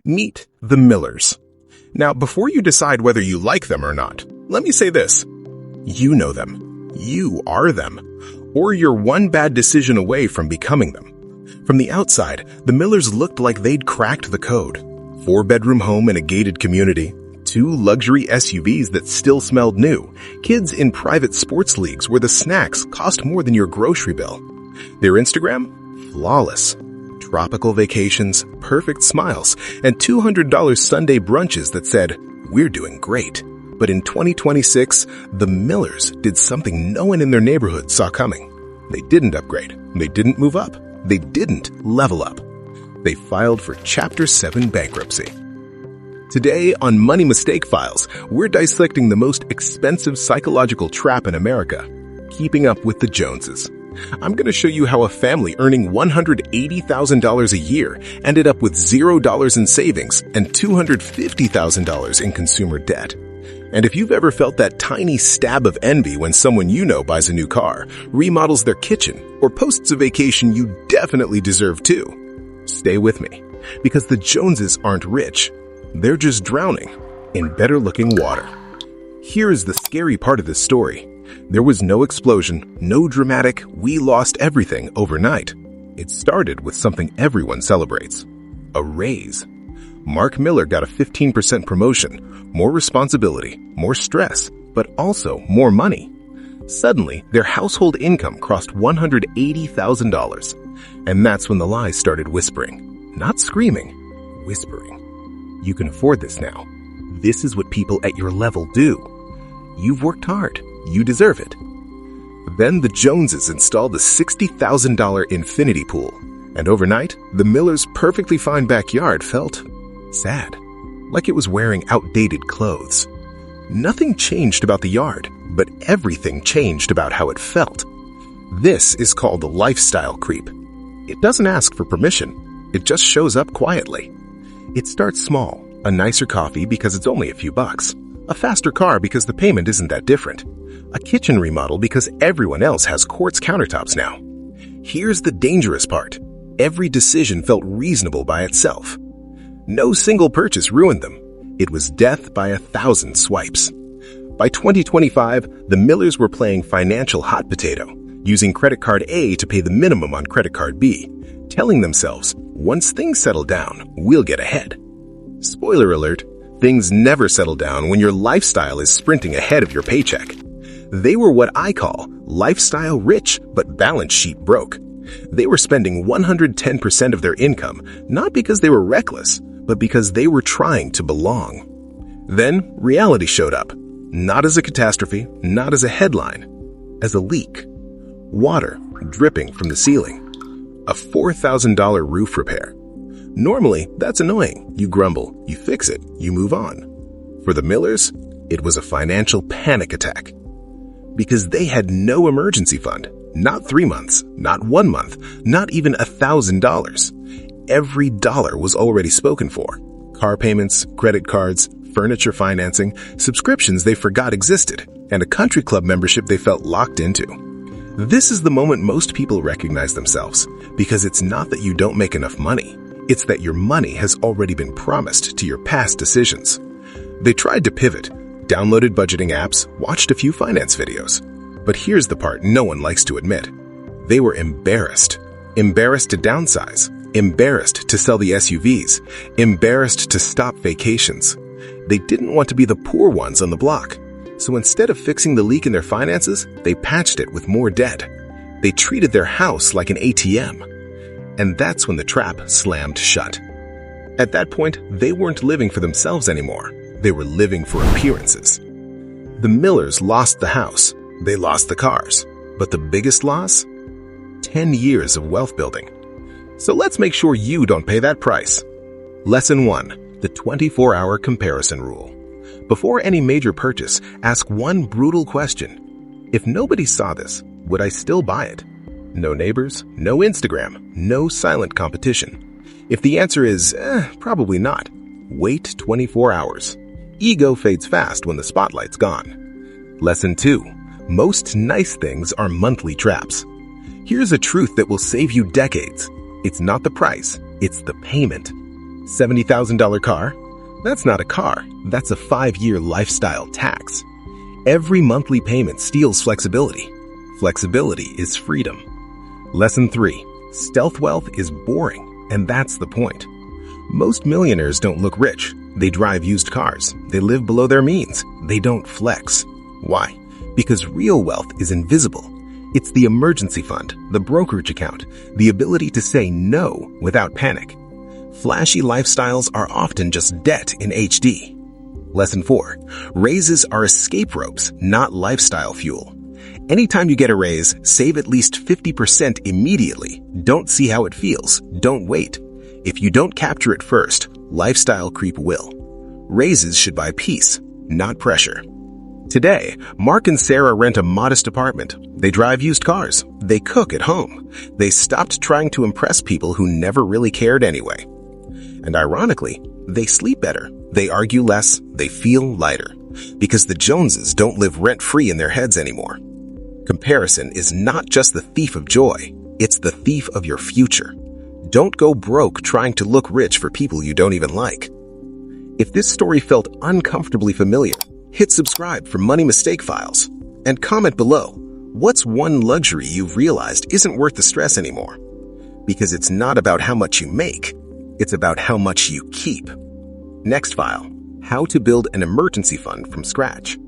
Meet the Millers. Now, before you decide whether you like them or not, let me say this. You know them. You are them. Or you're one bad decision away from becoming them. From the outside, the Millers looked like they'd cracked the code. 4-bedroom home in a gated community, 2 luxury SUVs that still smelled new, kids in private sports leagues where the snacks cost more than your grocery bill. Their Instagram? Flawless. Tropical vacations, perfect smiles, and $200 Sunday brunches that said, "We're doing great." But in 2026, the Millers did something no one in their neighborhood saw coming. They didn't upgrade. They didn't move up. They didn't level up. They filed for Chapter 7 bankruptcy. Today on Money Mistake Files, we're dissecting the most expensive psychological trap in America, keeping up with the Joneses. I'm going to show you how a family earning $180,000 a year ended up with $0 in savings and $250,000 in consumer debt. And if you've ever felt that tiny stab of envy when someone you know buys a new car, remodels their kitchen, or posts a vacation you definitely deserve too, stay with me, because the Joneses aren't rich. They're just drowning in better-looking water. Here is the scary part of this story. There was no explosion, no dramatic, we lost everything overnight. It started with something everyone celebrates: a raise. Mark Miller got a 15% promotion, more responsibility, more stress, but also more money. Suddenly, their household income crossed $180,000. And that's when the lies started whispering. Not screaming, whispering. You can afford this now. This is what people at your level do. You've worked hard. You deserve it. Then the Joneses installed the $60,000 infinity pool. And overnight, the Millers' perfectly fine backyard felt sad, like it was wearing outdated clothes. Nothing changed about the yard, but everything changed about how it felt. This is called a lifestyle creep. It doesn't ask for permission. It just shows up quietly. It starts small, a nicer coffee because it's only a few bucks, a faster car because the payment isn't that different, a kitchen remodel because everyone else has quartz countertops now. Here's the dangerous part. Every decision felt reasonable by itself. No single purchase ruined them. It was death by 1,000 swipes. By 2025, the Millers were playing financial hot potato, using credit card A to pay the minimum on credit card B, telling themselves, once things settle down, we'll get ahead. Spoiler alert, things never settle down when your lifestyle is sprinting ahead of your paycheck. They were what I call lifestyle rich but balance sheet broke. They were spending 110% of their income, not because they were reckless, but because they were trying to belong. Then reality showed up, not as a catastrophe, not as a headline, as a leak. Water dripping from the ceiling. A $4,000 roof repair. Normally, that's annoying. You grumble, you fix it, you move on. For the Millers, it was a financial panic attack. Because they had no emergency fund. Not 3 months, not 1 month, not even $1,000. Every dollar was already spoken for. Car payments, credit cards, furniture financing, subscriptions they forgot existed, and a country club membership they felt locked into. This is the moment most people recognize themselves, because it's not that you don't make enough money. It's that your money has already been promised to your past decisions. They tried to pivot, downloaded budgeting apps, watched a few finance videos. But here's the part no one likes to admit. They were embarrassed. Embarrassed to downsize. Embarrassed to sell the SUVs. Embarrassed to stop vacations. They didn't want to be the poor ones on the block. So instead of fixing the leak in their finances, they patched it with more debt. They treated their house like an ATM. And that's when the trap slammed shut. At that point, they weren't living for themselves anymore. They were living for appearances. The Millers lost the house. They lost the cars. But the biggest loss? 10 years of wealth building. So let's make sure you don't pay that price. Lesson 1. The 24-hour comparison rule. Before any major purchase, ask one brutal question. If nobody saw this, would I still buy it? No neighbors, no Instagram, no silent competition. If the answer is, probably not, wait 24 hours. Ego fades fast when the spotlight's gone. Lesson 2. Most nice things are monthly traps. Here's a truth that will save you decades. It's not the price, it's the payment. $70,000 car? That's not a car, that's a 5-year lifestyle tax. Every monthly payment steals flexibility. Flexibility is freedom. Lesson 3. Stealth wealth is boring, and that's the point. Most millionaires don't look rich. They drive used cars. They live below their means. They don't flex. Why? Because real wealth is invisible. It's the emergency fund, the brokerage account, the ability to say no without panic. Flashy lifestyles are often just debt in HD. Lesson 4. Raises are escape ropes, not lifestyle fuel. Anytime you get a raise, save at least 50% immediately. Don't see how it feels. Don't wait. If you don't capture it first, lifestyle creep will. Raises should buy peace, not pressure. Today, Mark and Sarah rent a modest apartment. They drive used cars. They cook at home. They stopped trying to impress people who never really cared anyway. And ironically, they sleep better. They argue less. They feel lighter. Because the Joneses don't live rent-free in their heads anymore. Comparison is not just the thief of joy. It's the thief of your future. Don't go broke trying to look rich for people you don't even like. If this story felt uncomfortably familiar, hit subscribe for Money Mistake Files. And comment below, what's one luxury you've realized isn't worth the stress anymore? Because it's not about how much you make, it's about how much you keep. Next file, how to build an emergency fund from scratch.